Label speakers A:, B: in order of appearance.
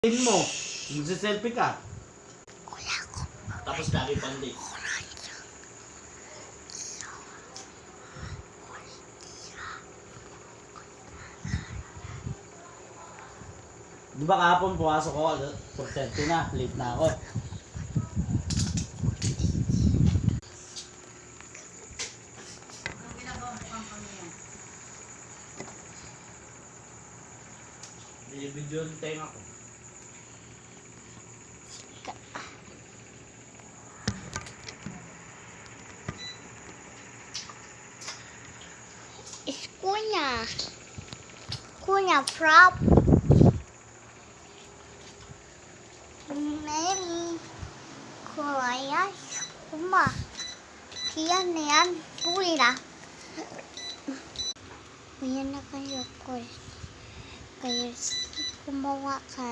A: Tin mo, magsiselfie ka.
B: Wala ko.
A: Tapos lagi pandi. Di ba kahapon pumasok ko, 4:30 na, late na ako. Video yung tenga ko.
B: It's Kuya. Kuya prop. Mary. Kuya. Kuma. Kiyan na yan. Pula. Kuya na kayo ko. Kayo gumawa ka.